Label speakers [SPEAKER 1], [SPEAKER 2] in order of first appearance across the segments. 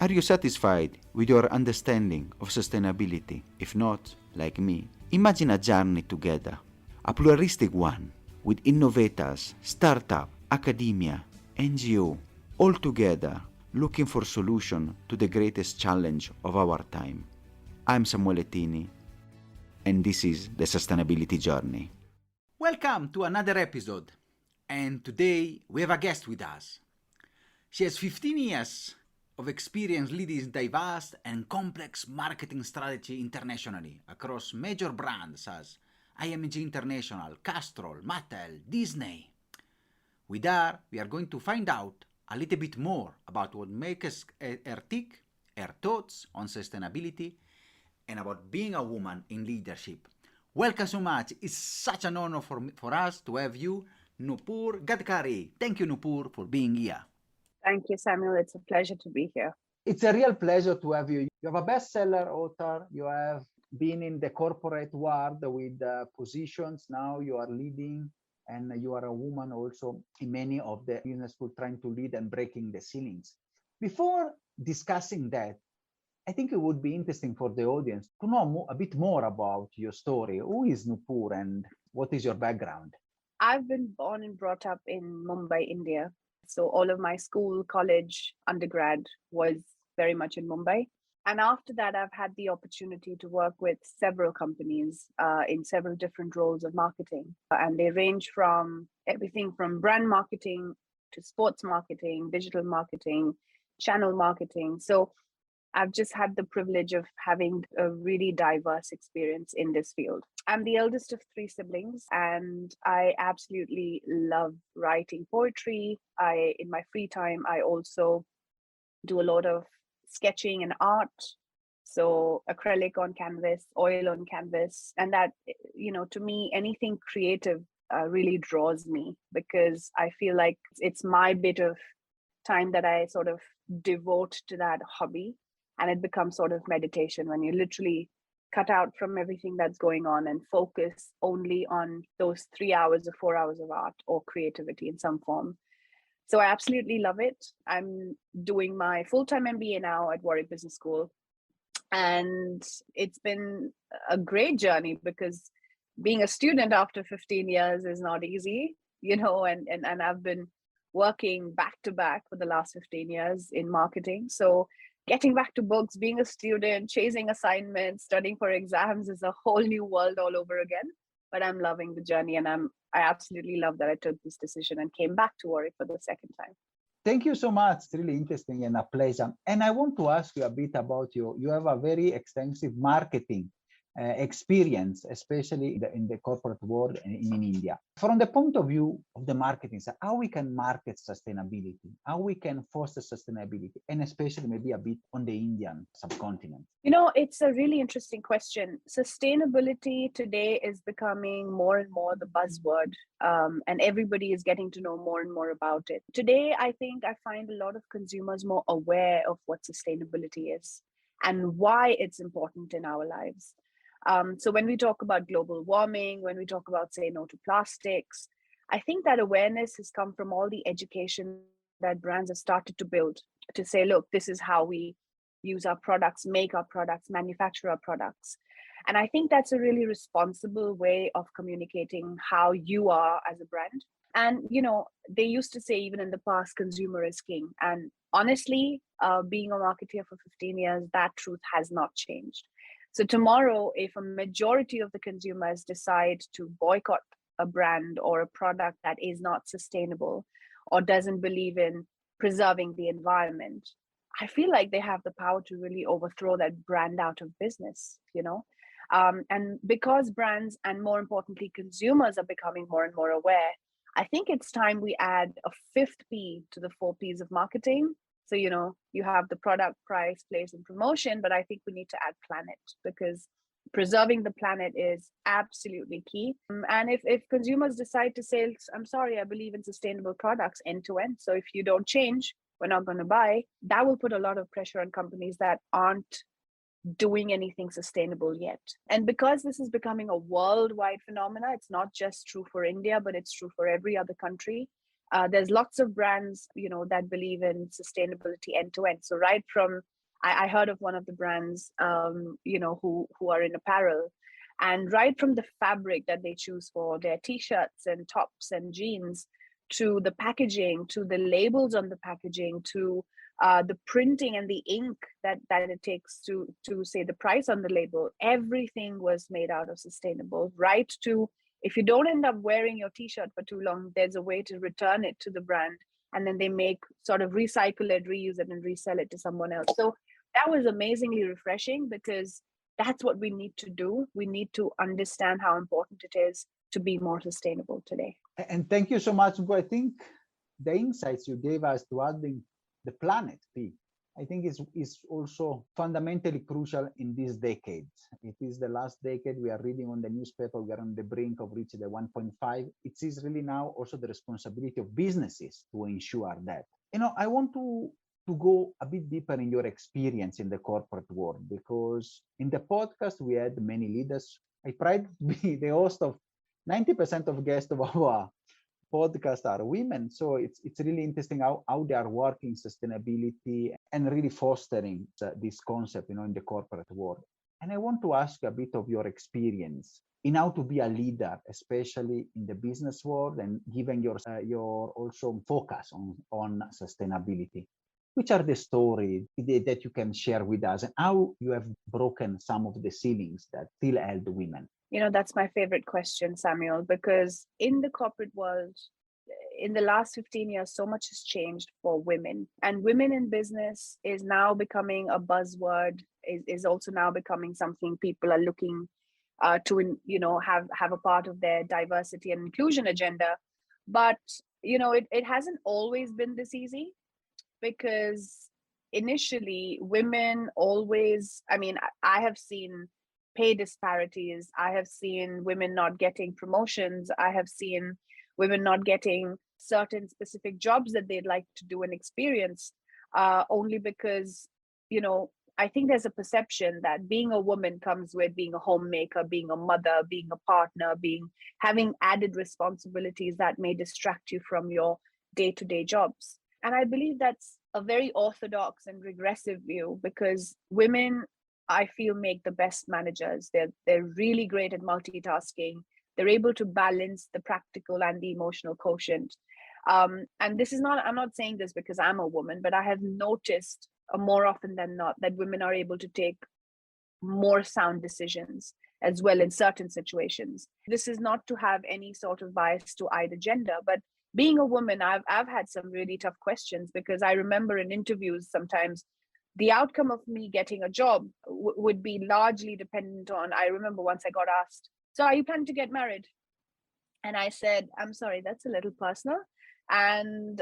[SPEAKER 1] Are you satisfied with your understanding of sustainability? If not, like me, imagine a journey together, a pluralistic one, with innovators, startup, academia, NGO, all together looking for solution to the greatest challenge of our time. I'm Samuele Tini, and this is the Sustainability Journey.
[SPEAKER 2] Welcome to another episode, and today we have a guest with us. She has 15 years of experience leading diverse and complex marketing strategy internationally across major brands as IMG International, Castrol, Mattel, Disney. With her, we are going to find out a little bit more about what makes her tick, her thoughts on sustainability, and about being a woman in leadership. Welcome so much. It's such an honor for us to have you, Nupur Gadkari. Thank you, Nupur, for being here.
[SPEAKER 3] Thank you, Samuel. It's a pleasure to be here.
[SPEAKER 4] It's a real pleasure to have you. You have a bestseller author. You have been in the corporate world with positions. Now you are leading, and you are a woman also in many of the business school trying to lead and breaking the ceilings. Before discussing that, I think it would be interesting for the audience to know a bit more about your story. Who is Nupur and what is your background?
[SPEAKER 3] I've been born and brought up in Mumbai, India. So all of my school, college, undergrad was very much in Mumbai. And after that, I've had the opportunity to work with several companies in several different roles of marketing. And they range from everything from brand marketing to sports marketing, digital marketing, channel marketing. So I've just had the privilege of having a really diverse experience in this field. I'm the eldest of 3 siblings, and I absolutely love writing poetry. In my free time, I also do a lot of sketching and art. So acrylic on canvas, oil on canvas. And that, to me, anything creative really draws me, because I feel like it's my bit of time that I sort of devote to that hobby. And it becomes sort of meditation when you literally cut out from everything that's going on and focus only on those 3 hours or 4 hours of art or creativity in some form. So I absolutely love it. I'm doing my full-time MBA now at Warwick Business School. And it's been a great journey, because being a student after 15 years is not easy, and I've been working back to back for the last 15 years in marketing. So getting back to books, being a student, chasing assignments, studying for exams is a whole new world all over again. But I'm loving the journey, and I absolutely love that I took this decision and came back to Warwick for the second time.
[SPEAKER 4] Thank you so much. It's really interesting and a pleasure. And I want to ask you a bit about you have a very extensive marketing experience, especially in the corporate world in India. From the point of view of the marketing side, how we can market sustainability, how we can foster sustainability, and especially maybe a bit on the Indian subcontinent.
[SPEAKER 3] It's a really interesting question. Sustainability today is becoming more and more the buzzword, and everybody is getting to know more and more about it. Today, I think I find a lot of consumers more aware of what sustainability is and why it's important in our lives. So when we talk about global warming, when we talk about say no to plastics, I think that awareness has come from all the education that brands have started to build to say, look, this is how we use our products, make our products, manufacture our products. And I think that's a really responsible way of communicating how you are as a brand. And, they used to say even in the past, consumer is king. And honestly, being a marketer for 15 years, that truth has not changed. So tomorrow, if a majority of the consumers decide to boycott a brand or a product that is not sustainable or doesn't believe in preserving the environment, I feel like they have the power to really overthrow that brand out of business, and because brands and more importantly, consumers are becoming more and more aware, I think it's time we add a 5th P to the 4 Ps of marketing. So, you have the product, price, place, and promotion, but I think we need to add planet, because preserving the planet is absolutely key. And if consumers decide to say, I'm sorry, I believe in sustainable products end to end, so if you don't change, we're not going to buy, that will put a lot of pressure on companies that aren't doing anything sustainable yet. And because this is becoming a worldwide phenomena, it's not just true for India, but it's true for every other country. There's lots of brands, that believe in sustainability end to end. So right from I heard of one of the brands, who are in apparel, and right from the fabric that they choose for their t-shirts and tops and jeans, to the packaging, to the labels on the packaging, to the printing and the ink that it takes to say the price on the label, everything was made out of sustainable. Right to, if you don't end up wearing your t-shirt for too long, there's a way to return it to the brand, and then they make sort of recycle it, reuse it, and resell it to someone else. So that was amazingly refreshing, because that's what we need to do. We need to understand how important it is to be more sustainable today.
[SPEAKER 4] And thank you so much. I think the insights you gave us to adding the planet P, I think is also fundamentally crucial in this decade. It is the last decade. We are reading on the newspaper, we are on the brink of reaching the 1.5. It is really now also the responsibility of businesses to ensure that. I want to go a bit deeper in your experience in the corporate world, because in the podcast we had many leaders. I pride to be the host of 90% of guests of our podcast are women. So it's really interesting how they are working sustainability and really fostering this concept, in the corporate world. And I want to ask a bit of your experience in how to be a leader, especially in the business world, and given your also focus on sustainability. Which are the stories that you can share with us, and how you have broken some of the ceilings that still held women?
[SPEAKER 3] That's my favorite question, Samuel, because in the corporate world, in the last 15 years, so much has changed for women. And women in business is now becoming a buzzword, is also now becoming something people are looking to, have a part of their diversity and inclusion agenda. But, it hasn't always been this easy, because initially women always, I have seen pay disparities. I have seen women not getting promotions. I have seen women not getting certain specific jobs that they'd like to do and experience, only because, I think there's a perception that being a woman comes with being a homemaker, being a mother, being a partner, having added responsibilities that may distract you from your day-to-day jobs. And I believe that's a very orthodox and regressive view, because women, I feel, make the best managers. They're really great at multitasking. They're able to balance the practical and the emotional quotient. And this is not, I'm not saying this because I'm a woman, but I have noticed more often than not that women are able to take more sound decisions as well in certain situations. This is not to have any sort of bias to either gender, but being a woman, I've had some really tough questions, because I remember in interviews sometimes the outcome of me getting a job would be largely dependent on, I remember once I got asked, so are you planning to get married? And I said, I'm sorry, that's a little personal. And,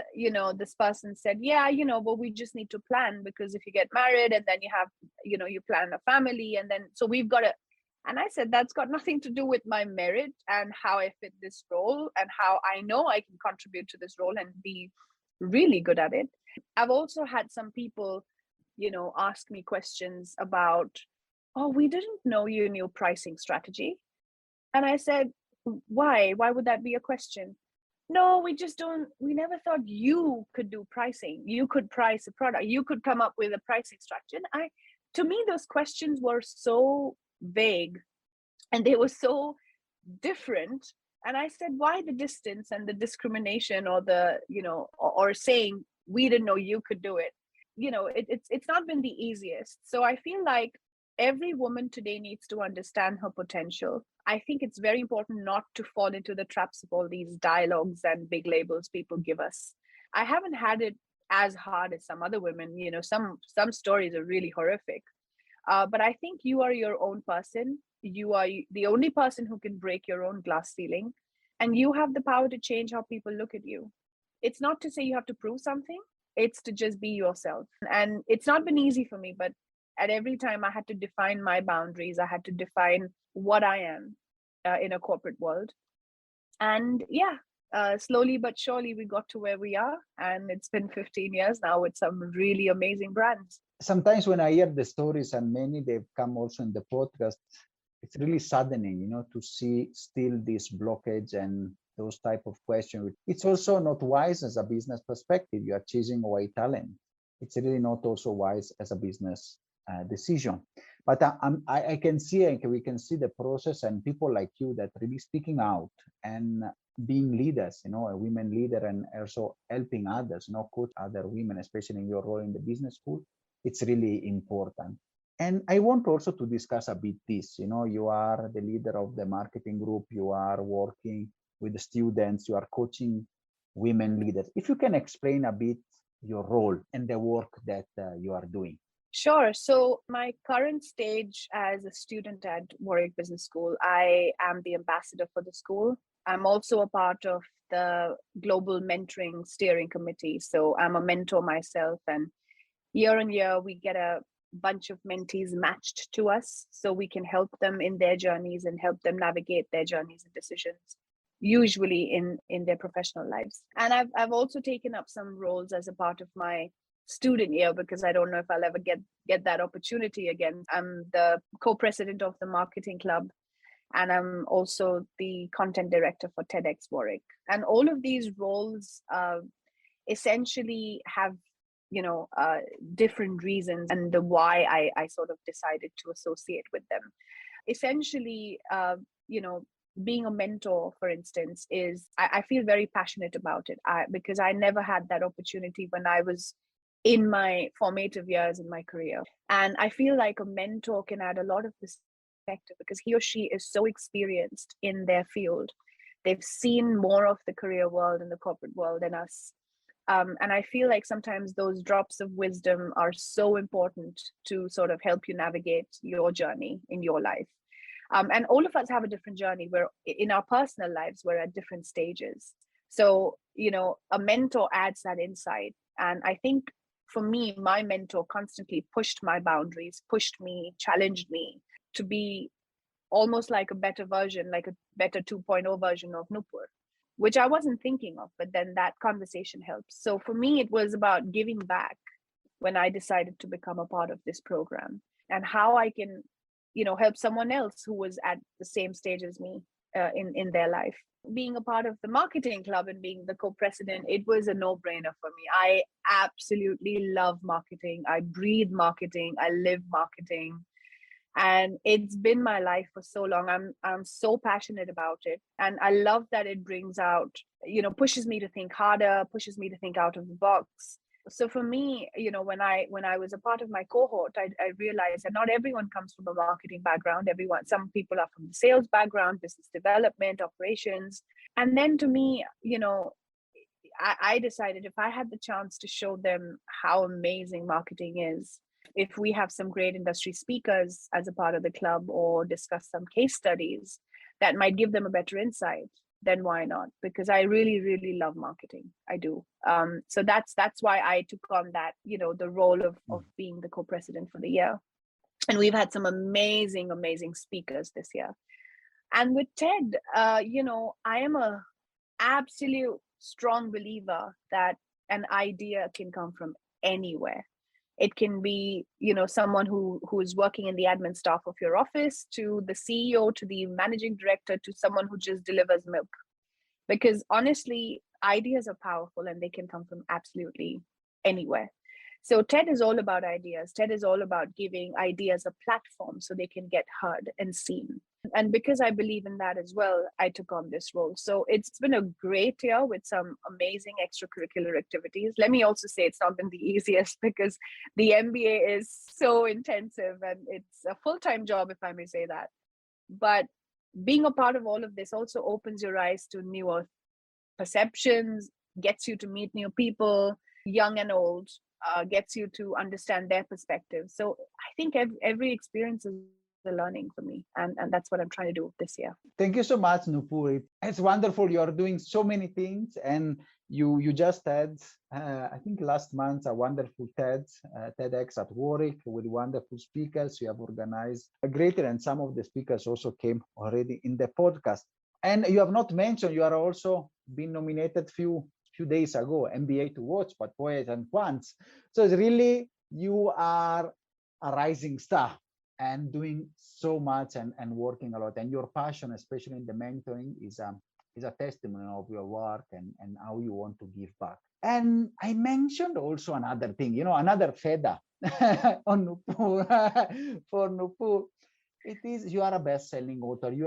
[SPEAKER 3] this person said, yeah, but we just need to plan, because if you get married and then you have, you plan a family, and then, so we've got to, and I said, that's got nothing to do with my merit and how I fit this role and how I know I can contribute to this role and be really good at it. I've also had some people, ask me questions about, oh, we didn't know you knew pricing strategy. And I said, why would that be a question? No, we never thought you could do pricing. You could price a product. You could come up with a pricing strategy. And to me, those questions were so vague and they were so different. And I said, why the distance and the discrimination, or the, or saying we didn't know you could do it? It's not been the easiest. So I feel like every woman today needs to understand her potential. I think it's very important not to fall into the traps of all these dialogues and big labels people give us. I haven't had it as hard as some other women. Some stories are really horrific. But I think you are your own person. You are the only person who can break your own glass ceiling, and you have the power to change how people look at you. It's not to say you have to prove something. It's to just be yourself. And it's not been easy for me, but at every time I had to define my boundaries. I had to define what I am in a corporate world. And slowly but surely we got to where we are. And it's been 15 years now with some really amazing brands.
[SPEAKER 4] Sometimes when I hear the stories, and many they've come also in the podcast, it's really saddening, to see still this blockage and those type of questions. It's also not wise as a business perspective. You are chasing away talent. it's really not also wise as a business decision. But I can see, and we can see the process, and people like you that really speaking out and being leaders, a women leader, and also helping others, coach other women, especially in your role in the business school. It's really important. And I want also to discuss a bit this, you are the leader of the marketing group, you are working with the students, you are coaching women leaders. If you can explain a bit your role and the work that you are doing.
[SPEAKER 3] Sure. So my current stage as a student at Warwick Business School, I am the ambassador for the school. I'm also a part of the Global Mentoring Steering Committee. So I'm a mentor myself, and year on year, we get a bunch of mentees matched to us so we can help them in their journeys and help them navigate their journeys and decisions, usually in their professional lives. And I've also taken up some roles as a part of my student year, because I don't know if I'll ever get that opportunity again. I'm the co-president of the marketing club, and I'm also the content director for TEDx Warwick. And all of these roles essentially have different reasons and the why I sort of decided to associate with them. Essentially, being a mentor, for instance, is I feel very passionate about it because I never had that opportunity when I was in my formative years in my career. And I feel like a mentor can add a lot of perspective because he or she is so experienced in their field. They've seen more of the career world and the corporate world than us. And I feel like sometimes those drops of wisdom are so important to sort of help you navigate your journey in your life. And all of us have a different journey where in our personal lives, we're at different stages. So, a mentor adds that insight. And I think for me, my mentor constantly pushed my boundaries, pushed me, challenged me to be almost like a better version, like a better 2.0 version of Nupur, which I wasn't thinking of, but then that conversation helps. So for me, it was about giving back when I decided to become a part of this program, and how I can, help someone else who was at the same stage as me in their life. Being a part of the marketing club and being the co-president, it was a no-brainer for me. I absolutely love marketing. I breathe marketing. I live marketing. And it's been my life for so long. I'm so passionate about it. And I love that it brings out, pushes me to think harder, pushes me to think out of the box. So for me, when I was a part of my cohort, I realized that not everyone comes from a marketing background. Some people are from the sales background, business development, operations. And then to me, I decided if I had the chance to show them how amazing marketing is, if we have some great industry speakers as a part of the club or discuss some case studies that might give them a better insight, then why not? Because I really, really love marketing. I do. So that's why I took on that, the role of being the co-president for the year. And we've had some amazing, amazing speakers this year. And with TED, I am a absolute strong believer that an idea can come from anywhere. It can be, someone who is working in the admin staff of your office, to the CEO, to the managing director, to someone who just delivers milk. Because honestly, ideas are powerful and they can come from absolutely anywhere. So TED is all about ideas. TED is all about giving ideas a platform so they can get heard and seen. And because I believe in that as well, I took on this role. So it's been a great year with some amazing extracurricular activities. Let me also say it's not been the easiest because the MBA is so intensive and it's a full-time job, if I may say that. But being a part of all of this also opens your eyes to newer perceptions, gets you to meet new people, young and old, gets you to understand their perspective. So I think every experience is a learning for me, and that's what I'm trying to do this year.
[SPEAKER 4] Thank you so much, Nupur. It's wonderful. You are doing so many things, and you just had, I think last month, a wonderful TEDx at Warwick with wonderful speakers. You have organized a greater, and some of the speakers also came already in the podcast. And you have not mentioned, you are also been nominated few days ago, MBA to watch, but Poets&Qants. So it's really, you are a rising star and doing so much and working a lot. And your passion, especially in the mentoring, is a testimony of your work and how you want to give back. And I mentioned also another thing, another feather on Nupur for Nupur. It is, you are a best-selling author. You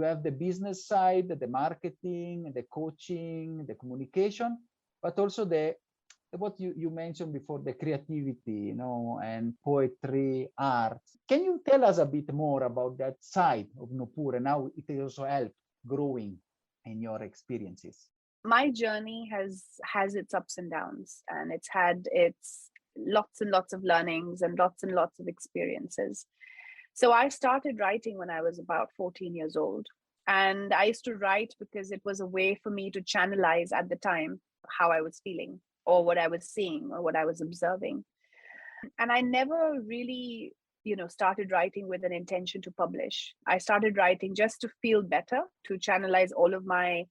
[SPEAKER 4] have the business side, the marketing, the coaching, the communication, but also what you mentioned before, the creativity, and poetry, art. Can you tell us a bit more about that side of Nupur and how it also helped growing in your experiences?
[SPEAKER 3] My journey has its ups and downs, and it's had its lots and lots of learnings and lots of experiences. So I started writing when I was about 14 years old. And I used to write because it was a way for me to channelize at the time how I was feeling or what I was seeing or what I was observing. And I never really, started writing with an intention to publish. I started writing just to feel better, to channelize all of my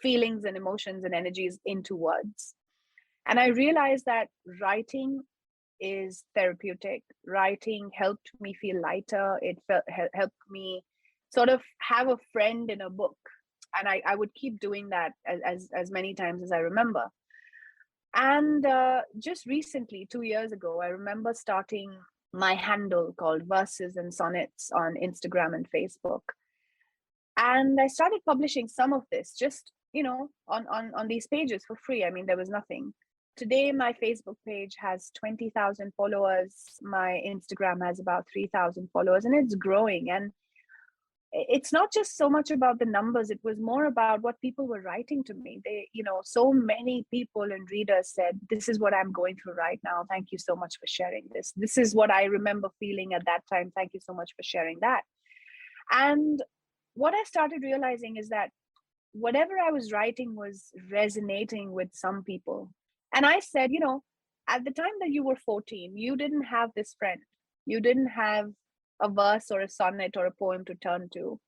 [SPEAKER 3] feelings and emotions and energies into words. And I realized that writing is therapeutic. Writing helped me feel lighter. It helped me sort of have a friend in a book. And I would keep doing that as many times as I remember. And just recently, 2 years ago, I remember starting my handle called Verses and Sonnets on Instagram and Facebook. And I started publishing some of this just, on these pages for free. I mean, there was nothing. Today, my Facebook page has 20,000 followers. My Instagram has about 3,000 followers, and it's growing. And it's not just so much about the numbers. It was more about what people were writing to me. They, so many people and readers said, this is what I'm going through right now. Thank you so much for sharing this. This is what I remember feeling at that time. Thank you so much for sharing that. And what I started realizing is that whatever I was writing was resonating with some people. And I said, at the time that you were 14, you didn't have this friend. You didn't have a verse or a sonnet or a poem to turn to.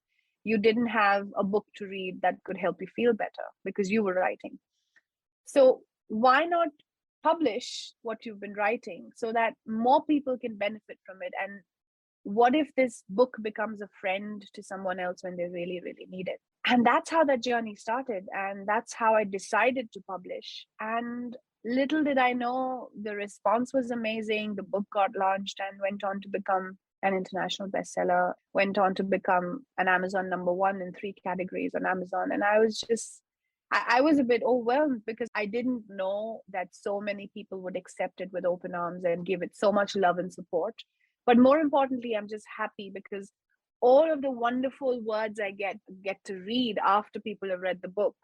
[SPEAKER 3] You didn't have a book to read that could help you feel better because you were writing. So why not publish what you've been writing so that more people can benefit from it? And what if this book becomes a friend to someone else when they really, really need it? And that's how that journey started. And that's how I decided to publish. And little did I know, the response was amazing. The book got launched and went on to become an international bestseller, went on to become an Amazon #1 in 3 categories on Amazon. And I was a bit overwhelmed because I didn't know that so many people would accept it with open arms and give it so much love and support. But more importantly, I'm just happy because all of the wonderful words I get to read after people have read the book.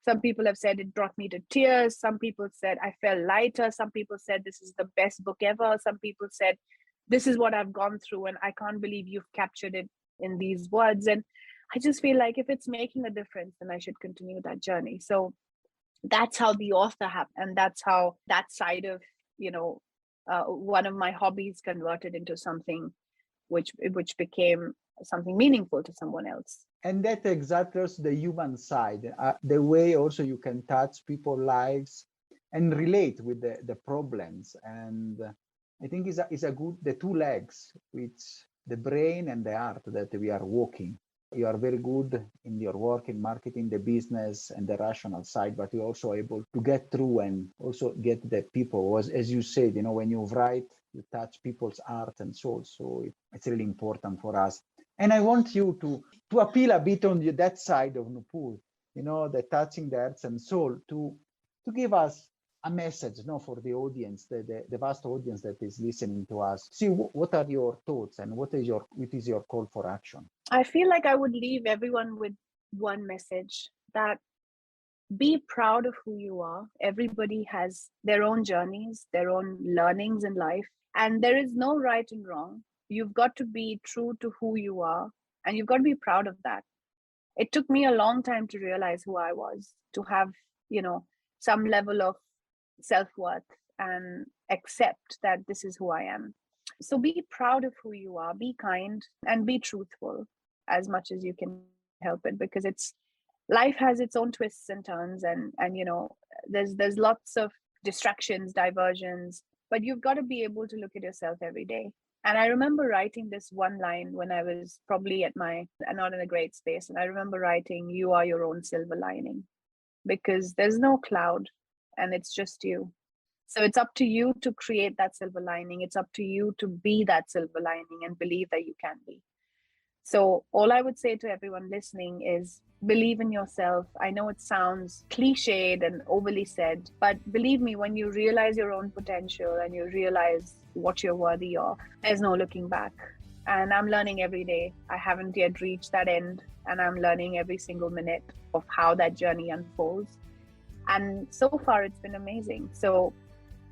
[SPEAKER 3] Some people have said it brought me to tears. Some people said I felt lighter. Some people said this is the best book ever. Some people said this is what I've gone through and I can't believe you've captured it in these words. And I just feel like if it's making a difference, then I should continue that journey. So that's how the author happened. And that's how that side of, one of my hobbies converted into something which became something meaningful to someone else.
[SPEAKER 4] And that exaggerates the human side, the way also you can touch people's lives and relate with the problems. And I think is a good, the two legs, which the brain and the heart that we are walking. You are very good in your work in marketing, the business and the rational side, but you're also able to get through and also get the people. As you said, when you write, you touch people's heart and soul. So it's really important for us. And I want you to appeal a bit on that side of Nupur, the touching the hearts and soul, to give us a message, for the audience, the vast audience that is listening to us. See, what are your thoughts and what is your call for action?
[SPEAKER 3] I feel like I would leave everyone with one message, that be proud of who you are. Everybody has their own journeys, their own learnings in life, and there is no right and wrong. You've got to be true to who you are, and you've got to be proud of that. It took me a long time to realize who I was, to have, some level of self-worth and accept that this is who I am. So be proud of who you are, be kind, and be truthful as much as you can help it, because life has its own twists and turns, and there's lots of distractions, diversions, but you've got to be able to look at yourself every day. And I remember writing this one line when I was probably not in a great space. And I remember writing, you are your own silver lining, because there's no cloud and it's just you. So it's up to you to create that silver lining. It's up to you to be that silver lining and believe that you can be. So all I would say to everyone listening is believe in yourself. I know it sounds cliched and overly said, but believe me, when you realize your own potential and you realize what you're worthy of, there's no looking back. And I'm learning every day. I haven't yet reached that end, and I'm learning every single minute of how that journey unfolds. And so far, it's been amazing. So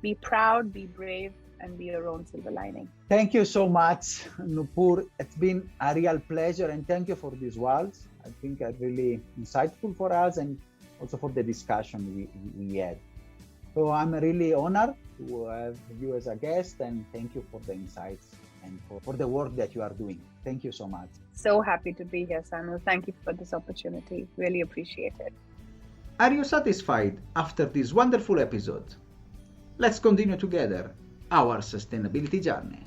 [SPEAKER 3] be proud, be brave, and be your own silver lining.
[SPEAKER 4] Thank you so much, Nupur. It's been a real pleasure, and thank you for these words. I think are really insightful for us and also for the discussion we had. So I'm really honored to have you as a guest, and thank you for the insights and for the work that you are doing. Thank you so much.
[SPEAKER 3] So happy to be here, Samuel. Thank you for this opportunity. Really appreciate it.
[SPEAKER 2] Are you satisfied after this wonderful episode? Let's continue together our sustainability journey.